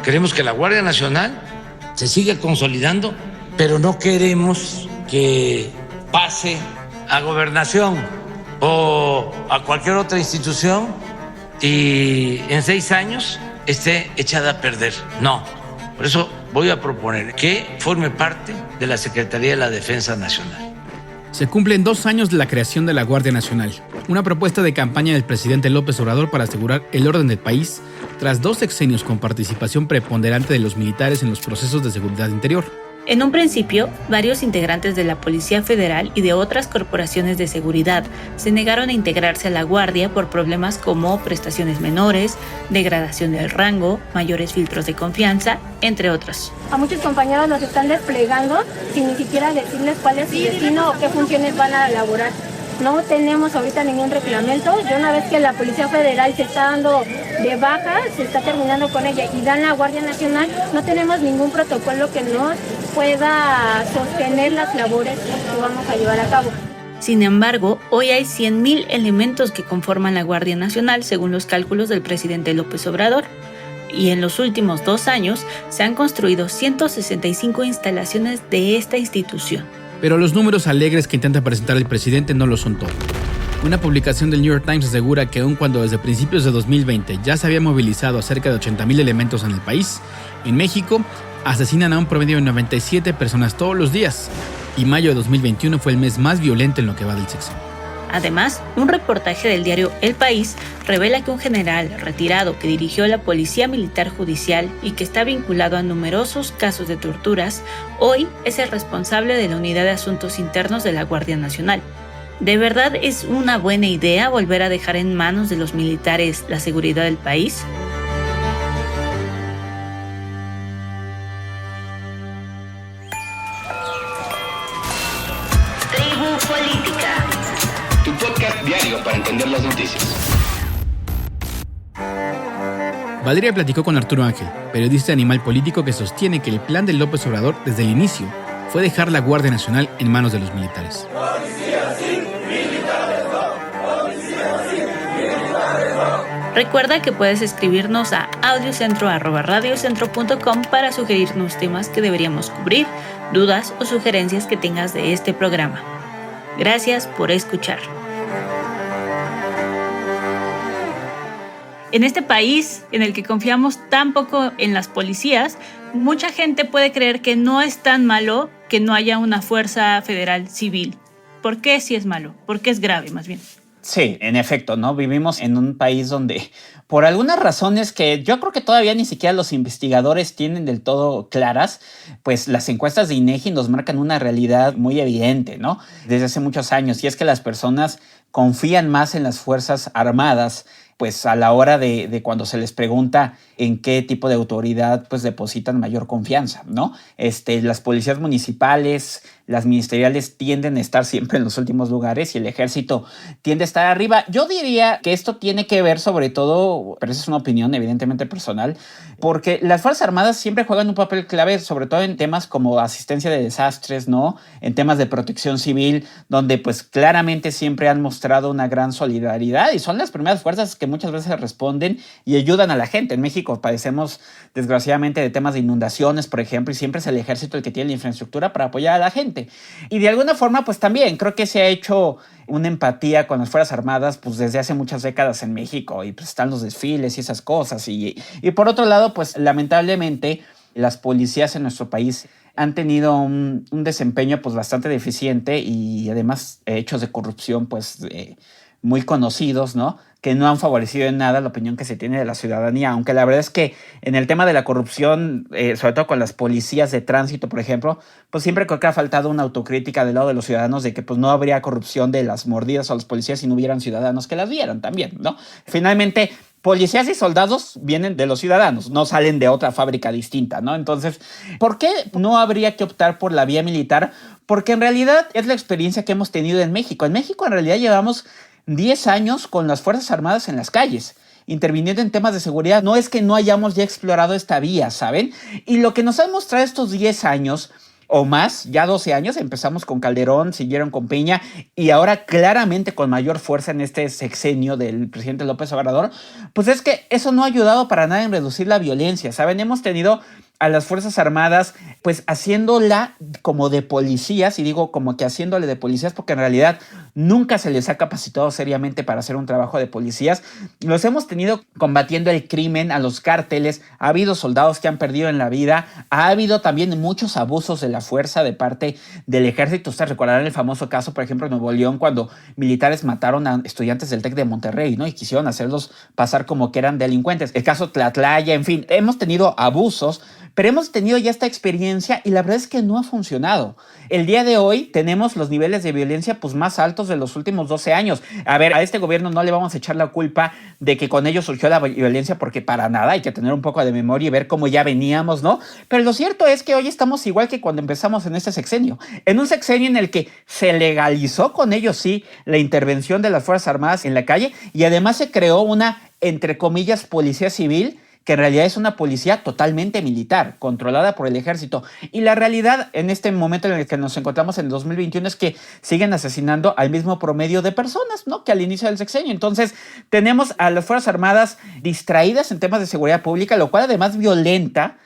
Queremos que la Guardia Nacional se siga consolidando, pero no queremos que pase a Gobernación o a cualquier otra institución y en 6 años esté echada a perder. No, por eso voy a proponer que forme parte de la Secretaría de la Defensa Nacional. Se cumplen 2 años de la creación de la Guardia Nacional, una propuesta de campaña del presidente López Obrador para asegurar el orden del país tras 2 sexenios con participación preponderante de los militares en los procesos de seguridad interior. En un principio, varios integrantes de la Policía Federal y de otras corporaciones de seguridad se negaron a integrarse a la Guardia por problemas como prestaciones menores, degradación del rango, mayores filtros de confianza, entre otros. A muchos compañeros los están desplegando sin ni siquiera decirles cuál es su destino o qué funciones van a elaborar. No tenemos ahorita ningún reglamento. Ya una vez que la Policía Federal se está dando de baja, se está terminando con ella y dan la Guardia Nacional, no tenemos ningún protocolo que nos pueda sostener las labores que vamos a llevar a cabo. Sin embargo, hoy hay 100,000 elementos que conforman la Guardia Nacional según los cálculos del presidente López Obrador. Y en los últimos 2 años se han construido 165 instalaciones de esta institución. Pero los números alegres que intenta presentar el presidente no lo son todo. Una publicación del New York Times asegura que aun cuando desde principios de 2020 ya se había movilizado a cerca de 80,000 elementos en el país, en México asesinan a un promedio de 97 personas todos los días, y mayo de 2021 fue el mes más violento en lo que va del sexenio. Además, un reportaje del diario El País revela que un general retirado que dirigió la Policía Militar Judicial y que está vinculado a numerosos casos de torturas, hoy es el responsable de la Unidad de Asuntos Internos de la Guardia Nacional. ¿De verdad es una buena idea volver a dejar en manos de los militares la seguridad del país? Tu podcast diario para entender las noticias. Valeria platicó con Arturo Ángel, periodista de Animal Político, que sostiene que el plan de López Obrador desde el inicio fue dejar la Guardia Nacional en manos de los militares. Recuerda que puedes escribirnos a audiocentro@radiocentro.com para sugerirnos temas que deberíamos cubrir, dudas o sugerencias que tengas de este programa. Gracias por escuchar. En este país en el que confiamos tan poco en las policías, mucha gente puede creer que no es tan malo que no haya una fuerza federal civil. ¿Por qué sí es malo? ¿Por qué es grave, más bien? Sí, en efecto, ¿no? Vivimos en un país donde, por algunas razones que yo creo que todavía ni siquiera los investigadores tienen del todo claras, pues las encuestas de INEGI nos marcan una realidad muy evidente, ¿no? Desde hace muchos años, y es que las personas confían más en las Fuerzas Armadas, pues a la hora de cuando se les pregunta en qué tipo de autoridad pues depositan mayor confianza, ¿no? Las policías municipales, las ministeriales tienden a estar siempre en los últimos lugares y el ejército tiende a estar arriba. Yo diría que esto tiene que ver sobre todo, pero esa es una opinión evidentemente personal, porque las Fuerzas Armadas siempre juegan un papel clave, sobre todo en temas como asistencia de desastres, ¿no? En temas de protección civil, donde pues claramente siempre han mostrado una gran solidaridad y son las primeras fuerzas que muchas veces responden y ayudan a la gente. En México padecemos desgraciadamente de temas de inundaciones, por ejemplo, y siempre es el ejército el que tiene la infraestructura para apoyar a la gente. Y de alguna forma, pues también creo que se ha hecho una empatía con las Fuerzas Armadas pues desde hace muchas décadas en México y pues están los desfiles y esas cosas. Y por otro lado, pues lamentablemente las policías en nuestro país han tenido un desempeño pues bastante deficiente y además hechos de corrupción pues muy conocidos, ¿no? Que no han favorecido en nada la opinión que se tiene de la ciudadanía, aunque la verdad es que en el tema de la corrupción, sobre todo con las policías de tránsito, por ejemplo, pues siempre creo que ha faltado una autocrítica del lado de los ciudadanos de que pues no habría corrupción de las mordidas a los policías si no hubieran ciudadanos que las vieran también, ¿no? Finalmente, policías y soldados vienen de los ciudadanos, no salen de otra fábrica distinta, ¿no? Entonces, ¿por qué no habría que optar por la vía militar? Porque en realidad es la experiencia que hemos tenido en México. En México en realidad llevamos 10 años con las Fuerzas Armadas en las calles, interviniendo en temas de seguridad. No es que no hayamos ya explorado esta vía, ¿saben? Y lo que nos han mostrado estos 10 años o más, ya 12 años, empezamos con Calderón, siguieron con Peña y ahora claramente con mayor fuerza en este sexenio del presidente López Obrador, pues es que eso no ha ayudado para nada en reducir la violencia, ¿saben? Hemos tenido a las Fuerzas Armadas, pues haciéndola como de policías, y digo como que haciéndole de policías porque en realidad nunca se les ha capacitado seriamente para hacer un trabajo de policías. Los hemos tenido combatiendo el crimen, a los cárteles, ha habido soldados que han perdido en la vida, ha habido también muchos abusos de la fuerza de parte del ejército. Ustedes recordarán el famoso caso, por ejemplo, en Nuevo León, cuando militares mataron a estudiantes del TEC de Monterrey, ¿no? Y quisieron hacerlos pasar como que eran delincuentes. El caso Tlatlaya, en fin, hemos tenido abusos, pero hemos tenido ya esta experiencia y la verdad es que no ha funcionado. El día de hoy tenemos los niveles de violencia pues más altos de los últimos 12 años. A ver, a este gobierno no le vamos a echar la culpa de que con ellos surgió la violencia, porque para nada, hay que tener un poco de memoria y ver cómo ya veníamos, ¿no? Pero lo cierto es que hoy estamos igual que cuando empezamos en este sexenio. En un sexenio en el que se legalizó con ellos, sí, la intervención de las Fuerzas Armadas en la calle y además se creó una, entre comillas, policía civil, que en realidad es una policía totalmente militar, controlada por el ejército. Y la realidad en este momento en el que nos encontramos en el 2021 es que siguen asesinando al mismo promedio de personas, ¿no?, que al inicio del sexenio. Entonces tenemos a las Fuerzas Armadas distraídas en temas de seguridad pública, lo cual además violenta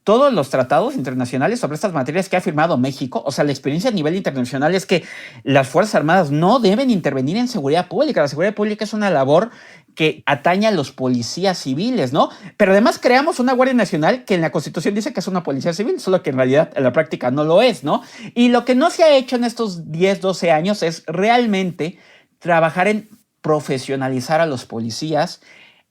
todos los tratados internacionales sobre estas materias que ha firmado México. O sea, la experiencia a nivel internacional es que las Fuerzas Armadas no deben intervenir en seguridad pública. La seguridad pública es una labor que atañe a los policías civiles, ¿no? Pero además creamos una Guardia Nacional que en la Constitución dice que es una policía civil, solo que en realidad en la práctica no lo es, ¿no? Y lo que no se ha hecho en estos 10, 12 años es realmente trabajar en profesionalizar a los policías,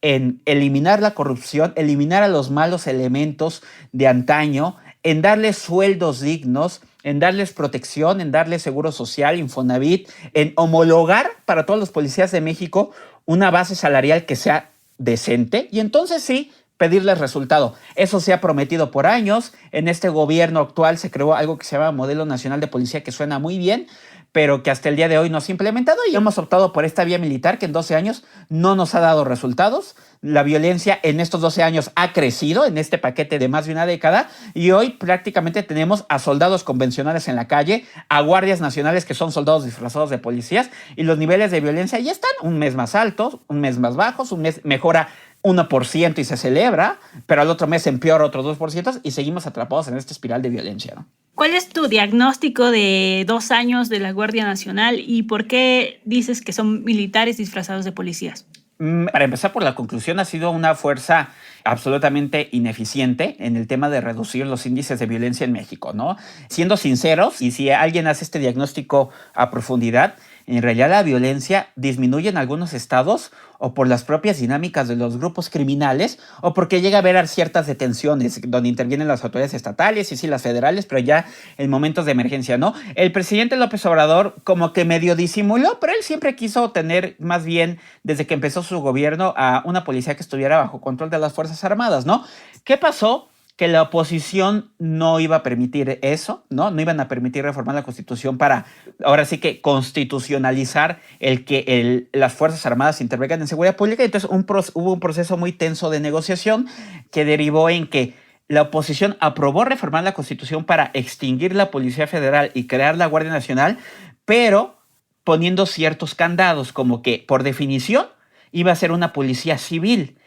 en eliminar la corrupción, eliminar a los malos elementos de antaño, en darles sueldos dignos, en darles protección, en darles seguro social, Infonavit, en homologar para todos los policías de México una base salarial que sea decente y entonces sí pedirles resultado. Eso se ha prometido por años. En este gobierno actual se creó algo que se llama Modelo Nacional de Policía, que suena muy bien, pero que hasta el día de hoy no se ha implementado y hemos optado por esta vía militar que en 12 años no nos ha dado resultados. La violencia en estos 12 años ha crecido en este paquete de más de una década y hoy prácticamente tenemos a soldados convencionales en la calle, a guardias nacionales que son soldados disfrazados de policías y los niveles de violencia ya están un mes más altos, un mes más bajos, un mes mejora 1% y se celebra, pero al otro mes empeora otro 2% y seguimos atrapados en esta espiral de violencia, ¿no? ¿Cuál es tu diagnóstico de 2 años de la Guardia Nacional y por qué dices que son militares disfrazados de policías? Para empezar por la conclusión, ha sido una fuerza absolutamente ineficiente en el tema de reducir los índices de violencia en México, ¿no? Siendo sinceros, y si alguien hace este diagnóstico a profundidad, en realidad la violencia disminuye en algunos estados o por las propias dinámicas de los grupos criminales o porque llega a haber ciertas detenciones donde intervienen las autoridades estatales y sí las federales, pero ya en momentos de emergencia, ¿no? El presidente López Obrador como que medio disimuló, pero él siempre quiso tener más bien, desde que empezó su gobierno, a una policía que estuviera bajo control de las Fuerzas Armadas, ¿no? ¿Qué pasó? Que la oposición no iba a permitir eso, ¿no? No iban a permitir reformar la Constitución para, ahora sí que constitucionalizar el que las Fuerzas Armadas intervengan en seguridad pública. Entonces hubo un proceso muy tenso de negociación que derivó en que la oposición aprobó reformar la Constitución para extinguir la Policía Federal y crear la Guardia Nacional, pero poniendo ciertos candados, como que por definición iba a ser una policía civil.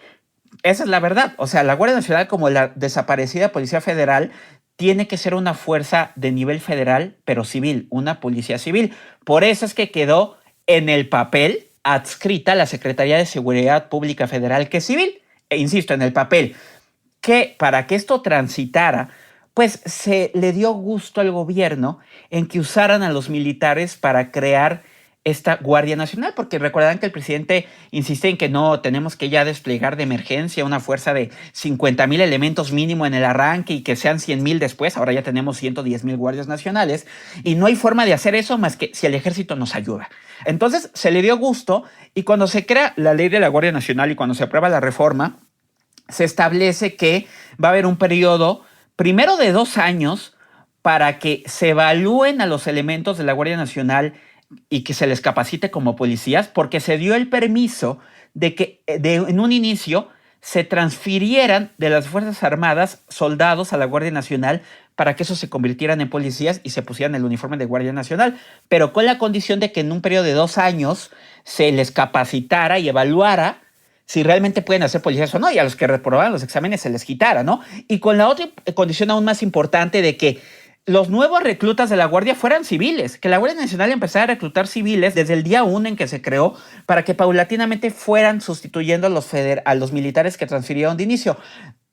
Esa es la verdad. O sea, la Guardia Nacional, como la desaparecida Policía Federal, tiene que ser una fuerza de nivel federal, pero civil, una policía civil. Por eso es que quedó en el papel adscrita a la Secretaría de Seguridad Pública Federal, que es civil. E insisto, en el papel, que para que esto transitara, pues se le dio gusto al gobierno en que usaran a los militares para crear esta Guardia Nacional, porque recordarán que el presidente insiste en que no tenemos que ya desplegar de emergencia una fuerza de 50,000 elementos mínimo en el arranque y que sean 100,000 después. Ahora ya tenemos 110,000 guardias nacionales y no hay forma de hacer eso más que si el ejército nos ayuda. Entonces se le dio gusto y cuando se crea la ley de la Guardia Nacional y cuando se aprueba la reforma, se establece que va a haber un periodo primero de 2 años para que se evalúen a los elementos de la Guardia Nacional y que se les capacite como policías, porque se dio el permiso de que en un inicio se transfirieran de las Fuerzas Armadas soldados a la Guardia Nacional para que esos se convirtieran en policías y se pusieran el uniforme de Guardia Nacional, pero con la condición de que en un periodo de 2 años se les capacitara y evaluara si realmente pueden hacer policías o no, y a los que reprobaban los exámenes se les quitara, ¿no? Y con la otra condición aún más importante de que los nuevos reclutas de la Guardia fueran civiles, que la Guardia Nacional empezara a reclutar civiles desde el día 1 en que se creó para que paulatinamente fueran sustituyendo a los militares que transfirieron de inicio.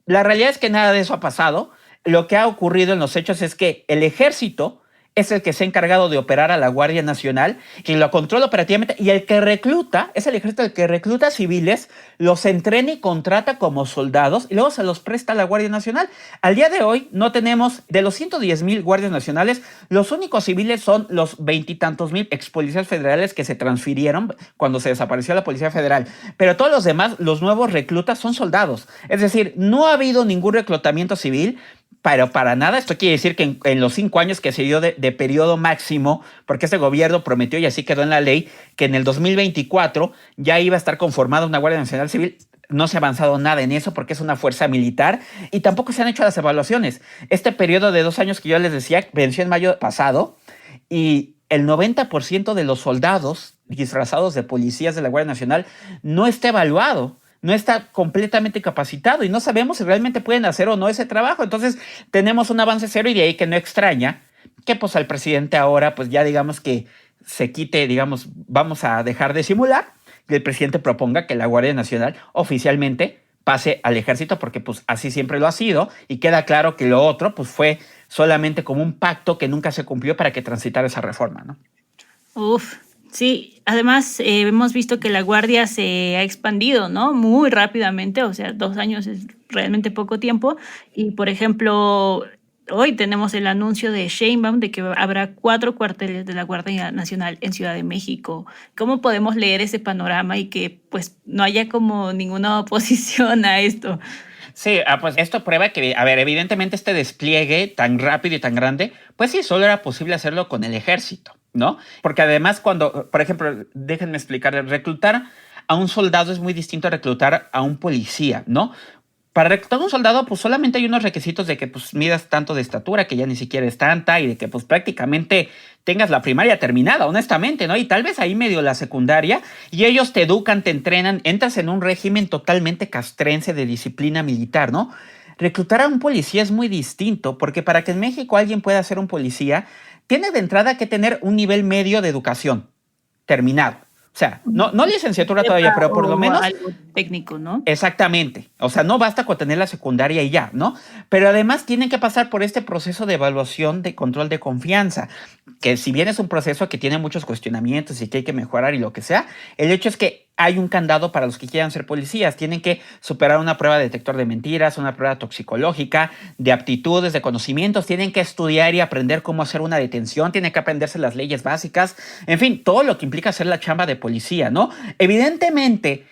La realidad es que nada de eso ha pasado. Lo que ha ocurrido en los hechos es que el ejército es el que se ha encargado de operar a la Guardia Nacional, que lo controla operativamente, y el que recluta, es el ejército el que recluta civiles, los entrena y contrata como soldados, y luego se los presta a la Guardia Nacional. Al día de hoy no tenemos, de los 110,000 guardias nacionales, los únicos civiles son los 20 y tantos mil ex policías federales que se transfirieron cuando se desapareció la Policía Federal. Pero todos los demás, los nuevos reclutas, son soldados. Es decir, no ha habido ningún reclutamiento civil. Pero para nada, esto quiere decir que en los 5 años que se dio de periodo máximo, porque este gobierno prometió, y así quedó en la ley, que en el 2024 ya iba a estar conformada una Guardia Nacional Civil. No se ha avanzado nada en eso porque es una fuerza militar y tampoco se han hecho las evaluaciones. Este periodo de 2 años que yo les decía venció en mayo pasado y el 90% de los soldados disfrazados de policías de la Guardia Nacional no está evaluado. No está completamente capacitado y no sabemos si realmente pueden hacer o no ese trabajo. Entonces tenemos un avance cero y de ahí que no extraña que pues al presidente ahora pues ya digamos que se quite, digamos, vamos a dejar de simular, que el presidente proponga que la Guardia Nacional oficialmente pase al ejército porque pues así siempre lo ha sido y queda claro que lo otro pues fue solamente como un pacto que nunca se cumplió para que transitara esa reforma, ¿no? Uf. Sí, además hemos visto que la Guardia se ha expandido, ¿no? Muy rápidamente, o sea, 2 años es realmente poco tiempo. Y, por ejemplo, hoy tenemos el anuncio de Sheinbaum de que habrá 4 cuarteles de la Guardia Nacional en Ciudad de México. ¿Cómo podemos leer ese panorama y que pues no haya como ninguna oposición a esto? Sí, pues esto prueba que, a ver, evidentemente este despliegue tan rápido y tan grande, pues sí, solo era posible hacerlo con el ejército, ¿no? Porque además cuando, por ejemplo, déjenme explicar, reclutar a un soldado es muy distinto a reclutar a un policía, ¿no? Para reclutar a un soldado, pues solamente hay unos requisitos de que pues midas tanto de estatura, que ya ni siquiera es tanta, y de que pues prácticamente tengas la primaria terminada, honestamente, ¿no? Y tal vez ahí medio la secundaria, y ellos te educan, te entrenan, entras en un régimen totalmente castrense de disciplina militar, ¿no? Reclutar a un policía es muy distinto, porque para que en México alguien pueda ser un policía, tiene de entrada que tener un nivel medio de educación terminado. O sea, no licenciatura todavía, pero por lo menos algo técnico, ¿no? Exactamente. O sea, no basta con tener la secundaria y ya, ¿no? Pero además tienen que pasar por este proceso de evaluación de control de confianza, que si bien es un proceso que tiene muchos cuestionamientos y que hay que mejorar y lo que sea, el hecho es que hay un candado para los que quieran ser policías. Tienen que superar una prueba de detector de mentiras, una prueba toxicológica, de aptitudes, de conocimientos. Tienen que estudiar y aprender cómo hacer una detención. Tienen que aprenderse las leyes básicas. En fin, todo lo que implica hacer la chamba de policía, ¿no? Evidentemente,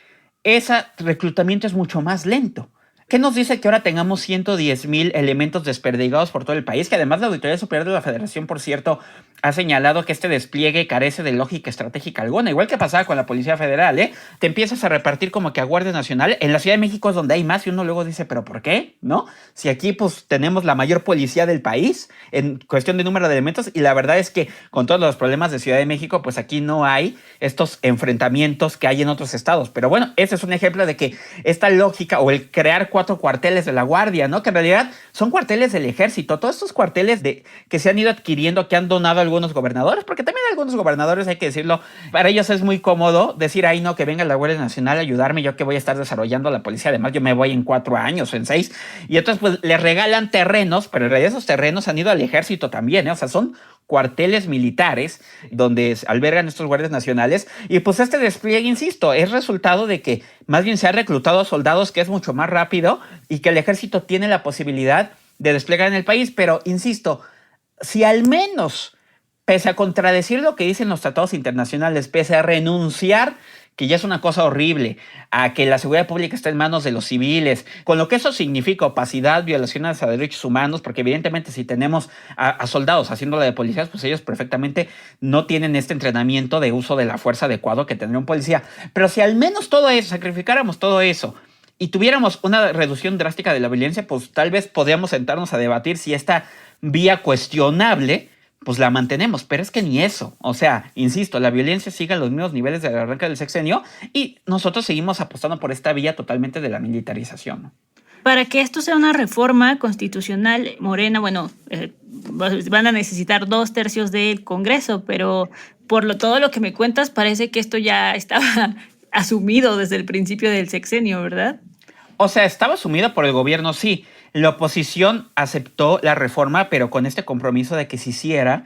ese reclutamiento es mucho más lento. ¿Qué nos dice que ahora tengamos 110,000 elementos desperdigados por todo el país? Que además la Auditoría Superior de la Federación, por cierto, ha señalado que este despliegue carece de lógica estratégica alguna, igual que pasaba con la Policía Federal, ¿eh? Te empiezas a repartir como que a Guardia Nacional. En la Ciudad de México es donde hay más y uno luego dice, ¿pero por qué? ¿No? Si aquí pues tenemos la mayor policía del país en cuestión de número de elementos, y la verdad es que con todos los problemas de Ciudad de México, pues aquí no hay estos enfrentamientos que hay en otros estados. Pero bueno, ese es un ejemplo de que esta lógica o el crear 4 cuarteles de la Guardia, ¿no? Que en realidad son cuarteles del ejército. Todos estos cuarteles que se han ido adquiriendo, que han donado algunos gobernadores, porque también algunos gobernadores, hay que decirlo, para ellos es muy cómodo decir, ay no, que venga la Guardia Nacional a ayudarme, yo que voy a estar desarrollando la policía, además yo me voy en 4 años o en 6, y entonces pues les regalan terrenos, pero en realidad esos terrenos han ido al ejército también, ¿eh? O sea, son cuarteles militares donde albergan estos guardias nacionales, y pues este despliegue, insisto, es resultado de que más bien se ha reclutado a soldados, que es mucho más rápido y que el ejército tiene la posibilidad de desplegar en el país. Pero insisto, si al menos, pese a contradecir lo que dicen los tratados internacionales, pese a renunciar, que ya es una cosa horrible, a que la seguridad pública está en manos de los civiles, con lo que eso significa opacidad, violaciones a derechos humanos, porque evidentemente si tenemos a soldados haciendo la de policías, pues ellos perfectamente no tienen este entrenamiento de uso de la fuerza adecuado que tendría un policía. Pero si al menos todo eso, sacrificáramos todo eso, y tuviéramos una reducción drástica de la violencia, pues tal vez podríamos sentarnos a debatir si esta vía cuestionable pues la mantenemos, pero es que ni eso. O sea, insisto, la violencia sigue a los mismos niveles del arranque del sexenio y nosotros seguimos apostando por esta vía totalmente de la militarización, ¿no? Para que esto sea una reforma constitucional, Morena, van a necesitar 2/3 del Congreso, pero todo lo que me cuentas, parece que esto ya estaba asumido desde el principio del sexenio, ¿verdad? O sea, estaba asumido por el gobierno, sí. La oposición aceptó la reforma, pero con este compromiso de que se hiciera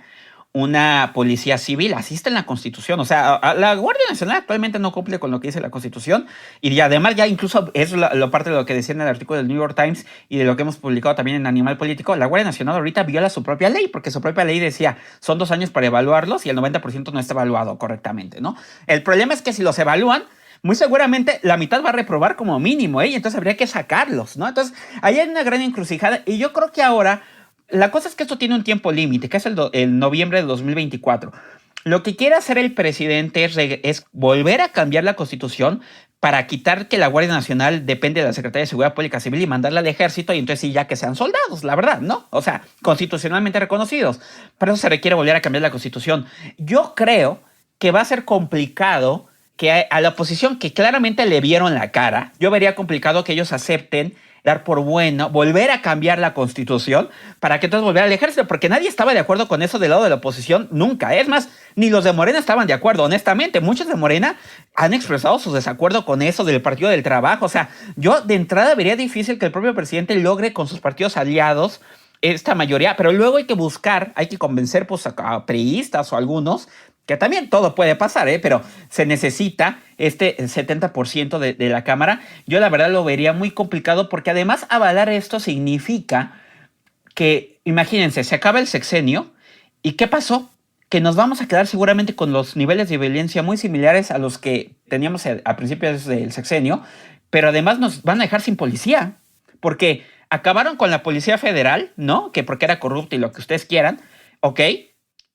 una policía civil. Así está en la Constitución. O sea, la Guardia Nacional actualmente no cumple con lo que dice la Constitución y además ya incluso es lo parte de lo que decía en el artículo del New York Times y de lo que hemos publicado también en Animal Político. La Guardia Nacional ahorita viola su propia ley porque su propia ley decía son 2 años para evaluarlos y el 90% no está evaluado correctamente, ¿no? El problema es que si los evalúan, muy seguramente la mitad va a reprobar como mínimo, ¿eh? Y entonces habría que sacarlos, ¿no? Entonces, ahí hay una gran encrucijada y yo creo que ahora la cosa es que esto tiene un tiempo límite, que es el noviembre de 2024. Lo que quiere hacer el presidente es volver a cambiar la Constitución para quitar que la Guardia Nacional depende de la Secretaría de Seguridad Pública Civil y mandarla al Ejército y entonces sí ya que sean soldados, la verdad, ¿no? O sea, constitucionalmente reconocidos. Para eso se requiere volver a cambiar la Constitución. Yo creo que va a ser complicado que a la oposición, que claramente le vieron la cara, yo vería complicado que ellos acepten dar por bueno, volver a cambiar la Constitución para que entonces volver al ejército, porque nadie estaba de acuerdo con eso del lado de la oposición nunca. Es más, ni los de Morena estaban de acuerdo, honestamente. Muchos de Morena han expresado su desacuerdo con eso del Partido del Trabajo. O sea, yo de entrada vería difícil que el propio presidente logre con sus partidos aliados esta mayoría, pero luego hay que convencer pues, a priistas o algunos, que también todo puede pasar, pero se necesita este 70% de la Cámara. Yo la verdad lo vería muy complicado porque además avalar esto significa que, imagínense, se acaba el sexenio y ¿qué pasó? Que nos vamos a quedar seguramente con los niveles de violencia muy similares a los que teníamos a principios del sexenio, pero además nos van a dejar sin policía, porque acabaron con la Policía Federal, ¿no? Que porque era corrupta y lo que ustedes quieran, ¿ok?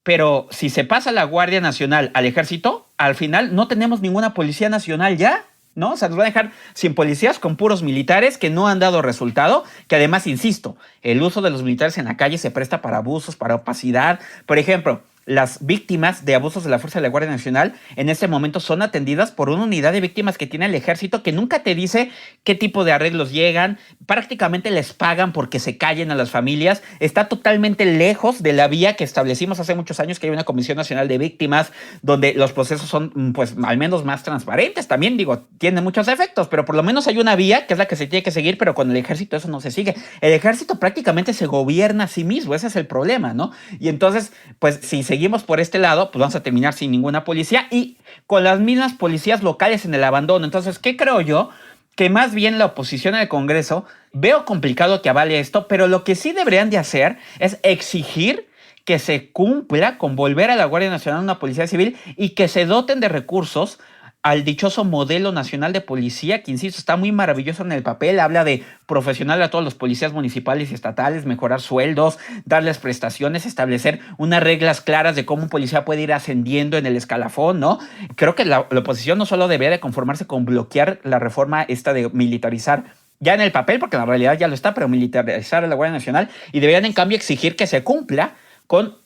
Pero si se pasa la Guardia Nacional al Ejército, al final no tenemos ninguna Policía Nacional ya, ¿no? O sea, nos van a dejar sin policías con puros militares que no han dado resultado, que además, insisto, el uso de los militares en la calle se presta para abusos, para opacidad. Por ejemplo, las víctimas de abusos de la Fuerza de la Guardia Nacional en este momento son atendidas por una unidad de víctimas que tiene el Ejército que nunca te dice qué tipo de arreglos llegan, prácticamente les pagan porque se callen a las familias, está totalmente lejos de la vía que establecimos hace muchos años, que hay una Comisión Nacional de Víctimas donde los procesos son pues al menos más transparentes. También digo, tiene muchos efectos, pero por lo menos hay una vía que es la que se tiene que seguir, pero con el Ejército eso no se sigue. El Ejército prácticamente se gobierna a sí mismo, ese es el problema, ¿no? Y entonces, pues si seguimos por este lado, pues vamos a terminar sin ninguna policía y con las mismas policías locales en el abandono. Entonces, ¿qué creo yo? Que más bien la oposición al Congreso, veo complicado que avale esto, pero lo que sí deberían de hacer es exigir que se cumpla con volver a la Guardia Nacional una policía civil y que se doten de recursos al dichoso modelo nacional de policía, que insisto, está muy maravilloso en el papel, habla de profesional a todos los policías municipales y estatales, mejorar sueldos, darles prestaciones, establecer unas reglas claras de cómo un policía puede ir ascendiendo en el escalafón, ¿no? Creo que la oposición no solo debería de conformarse con bloquear la reforma esta de militarizar ya en el papel, porque en la realidad ya lo está, pero militarizar a la Guardia Nacional, y deberían en cambio exigir que se cumpla con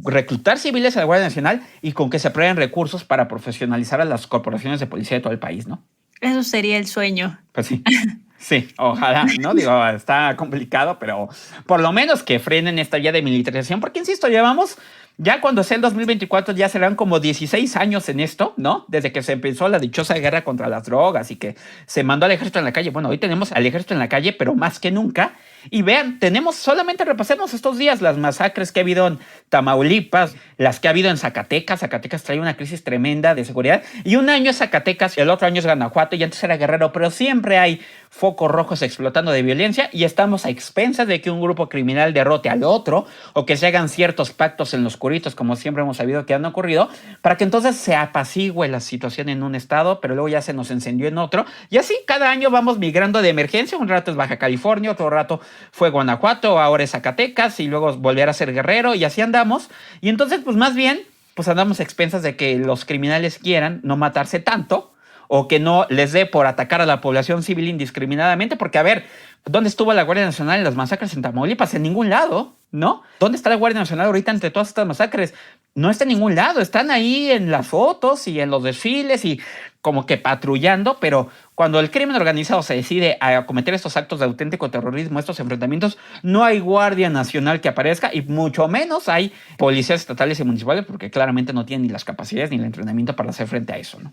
reclutar civiles a la Guardia Nacional y con que se aprueben recursos para profesionalizar a las corporaciones de policía de todo el país, ¿no? Eso sería el sueño. Pues sí, sí, ojalá, ¿no? Digo, está complicado, pero por lo menos que frenen esta vía de militarización, porque insisto, llevamos, ya cuando sea el 2024 ya serán como 16 años en esto, ¿no? Desde que se empezó la dichosa guerra contra las drogas y que se mandó al ejército en la calle. Bueno, hoy tenemos al ejército en la calle, pero más que nunca. Y vean, solamente repasemos estos días las masacres que ha habido en Tamaulipas, las que ha habido en Zacatecas. Zacatecas trae una crisis tremenda de seguridad. Y un año es Zacatecas, el otro año es Guanajuato y antes era Guerrero, pero siempre hay focos rojos explotando de violencia y estamos a expensas de que un grupo criminal derrote al otro o que se hagan ciertos pactos en los curitos, como siempre hemos sabido que han ocurrido, para que entonces se apacigüe la situación en un estado, pero luego ya se nos encendió en otro. Y así cada año vamos migrando de emergencia. Un rato es Baja California, otro rato fue Guanajuato, ahora es Zacatecas y luego volver a ser Guerrero y así andamos. Y entonces pues más bien pues andamos a expensas de que los criminales quieran no matarse tanto o que no les dé por atacar a la población civil indiscriminadamente, porque a ver, ¿dónde estuvo la Guardia Nacional en las masacres en Tamaulipas? En ningún lado, ¿no? ¿Dónde está la Guardia Nacional ahorita entre todas estas masacres? No está en ningún lado, están ahí en las fotos y en los desfiles y como que patrullando, pero cuando el crimen organizado se decide a cometer estos actos de auténtico terrorismo, estos enfrentamientos, no hay Guardia Nacional que aparezca y mucho menos hay policías estatales y municipales porque claramente no tienen ni las capacidades ni el entrenamiento para hacer frente a eso, ¿no?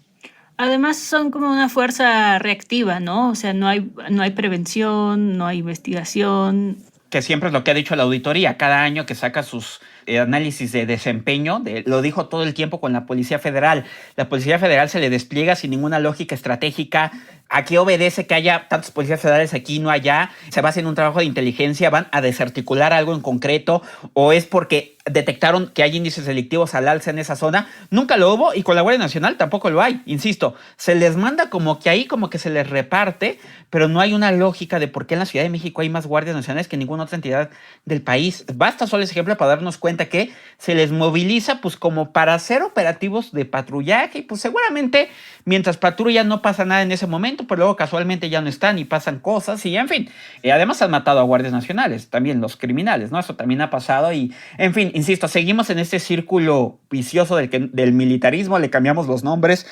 Además son como una fuerza reactiva, ¿no? O sea, no hay prevención, no hay investigación. Que siempre es lo que ha dicho la auditoría, cada año que saca sus análisis de desempeño, lo dijo todo el tiempo con la Policía Federal. La Policía Federal se le despliega sin ninguna lógica estratégica. ¿A qué obedece que haya tantos policías federales aquí y no allá? ¿Se basa en un trabajo de inteligencia? ¿Van a desarticular algo en concreto? ¿O es porque detectaron que hay índices delictivos al alza en esa zona? Nunca lo hubo y con la Guardia Nacional tampoco lo hay. Insisto, se les manda como que ahí como que se les reparte, pero no hay una lógica de por qué en la Ciudad de México hay más guardias nacionales que en ninguna otra entidad del país. Basta solo ese ejemplo para darnos cuenta que se les moviliza pues como para hacer operativos de patrullaje y pues seguramente mientras patrullan no pasa nada en ese momento, pero luego casualmente ya no están y pasan cosas y en fin. Además han matado a guardias nacionales, también los criminales, ¿no? Eso también ha pasado y en fin, insisto, seguimos en este círculo vicioso del militarismo, le cambiamos los nombres.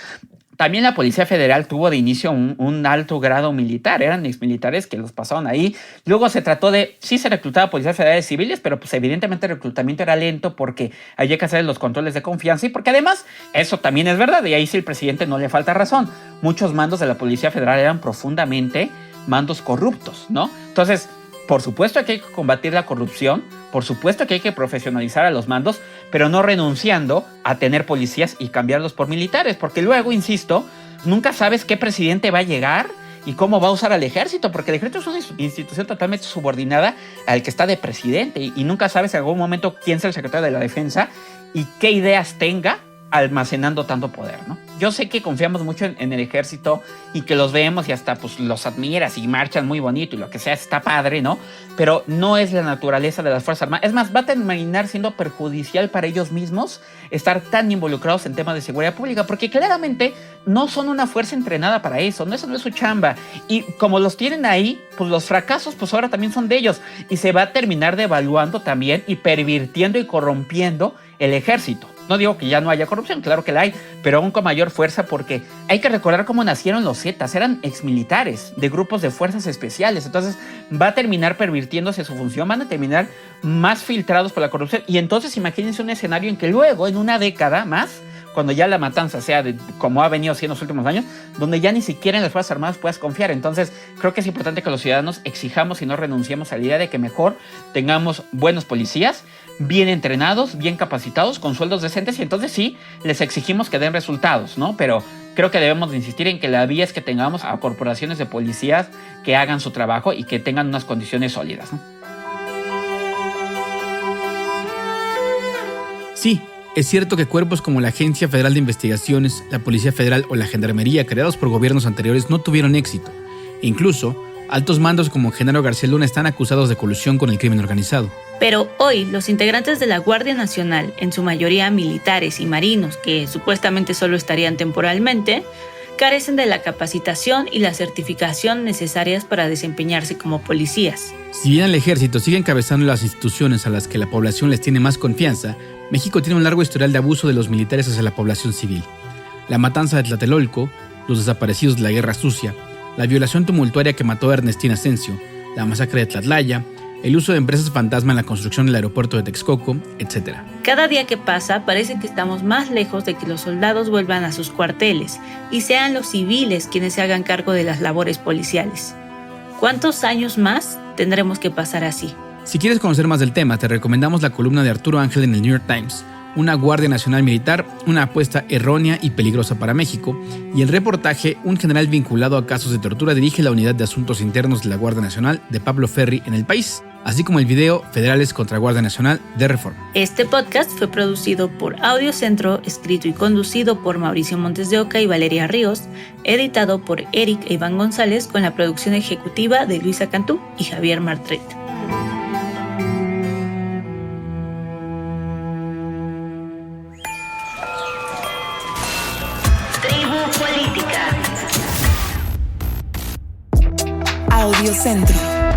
También la Policía Federal tuvo de inicio un alto grado militar, eran exmilitares que los pasaron ahí. Luego se trató de, sí se reclutaba policías federales civiles, pero pues evidentemente el reclutamiento era lento porque había que hacer los controles de confianza y porque además eso también es verdad y ahí sí el presidente no le falta razón. Muchos mandos de la Policía Federal eran profundamente mandos corruptos, ¿no? Entonces, por supuesto que hay que combatir la corrupción, por supuesto que hay que profesionalizar a los mandos, pero no renunciando a tener policías y cambiarlos por militares, porque luego, insisto, nunca sabes qué presidente va a llegar y cómo va a usar al ejército, porque el ejército es una institución totalmente subordinada al que está de presidente y nunca sabes en algún momento quién es el secretario de la defensa y qué ideas tenga almacenando tanto poder, ¿no? Yo sé que confiamos mucho en el ejército y que los vemos y hasta pues los admiras y marchan muy bonito y lo que sea, está padre, ¿no? Pero no es la naturaleza de las Fuerzas Armadas. Es más, va a terminar siendo perjudicial para ellos mismos estar tan involucrados en temas de seguridad pública, porque claramente no son una fuerza entrenada para eso, no, eso no es su chamba. Y como los tienen ahí, pues los fracasos pues ahora también son de ellos y se va a terminar devaluando también y pervirtiendo y corrompiendo el ejército. No digo que ya no haya corrupción, claro que la hay, pero aún con mayor fuerza porque hay que recordar cómo nacieron los Zetas, eran exmilitares de grupos de fuerzas especiales, entonces va a terminar pervirtiéndose su función, van a terminar más filtrados por la corrupción y entonces imagínense un escenario en que luego, en una década más, cuando ya la matanza sea como ha venido siendo en los últimos años, donde ya ni siquiera en las Fuerzas Armadas puedas confiar. Entonces creo que es importante que los ciudadanos exijamos y no renunciemos a la idea de que mejor tengamos buenos policías, bien entrenados, bien capacitados, con sueldos decentes y entonces sí, les exigimos que den resultados, ¿no? Pero creo que debemos de insistir en que la vía es que tengamos a corporaciones de policías que hagan su trabajo y que tengan unas condiciones sólidas, ¿no? Sí, es cierto que cuerpos como la Agencia Federal de Investigaciones, la Policía Federal o la Gendarmería creados por gobiernos anteriores no tuvieron éxito. Incluso, altos mandos como Genaro García Luna están acusados de colusión con el crimen organizado. Pero hoy los integrantes de la Guardia Nacional, en su mayoría militares y marinos, que supuestamente solo estarían temporalmente, carecen de la capacitación y la certificación necesarias para desempeñarse como policías. Si bien el ejército sigue encabezando las instituciones a las que la población les tiene más confianza, México tiene un largo historial de abuso de los militares hacia la población civil. La matanza de Tlatelolco, los desaparecidos de la Guerra Sucia, la violación tumultuaria que mató a Ernestina Asensio, la masacre de Tlatlaya, el uso de empresas fantasma en la construcción del aeropuerto de Texcoco, etc. Cada día que pasa parece que estamos más lejos de que los soldados vuelvan a sus cuarteles y sean los civiles quienes se hagan cargo de las labores policiales. ¿Cuántos años más tendremos que pasar así? Si quieres conocer más del tema, te recomendamos la columna de Arturo Ángel en el New York Times, Una Guardia Nacional Militar, una apuesta errónea y peligrosa para México, y el reportaje Un general vinculado a casos de tortura dirige la Unidad de Asuntos Internos de la Guardia Nacional de Pablo Ferri en El País, así como el video Federales contra Guardia Nacional de Reforma. Este podcast fue producido por Audio Centro, escrito y conducido por Mauricio Montes de Oca y Valeria Ríos, editado por Eric e Iván González con la producción ejecutiva de Luisa Cantú y Javier Martret. Tribu Política. Audiocentro.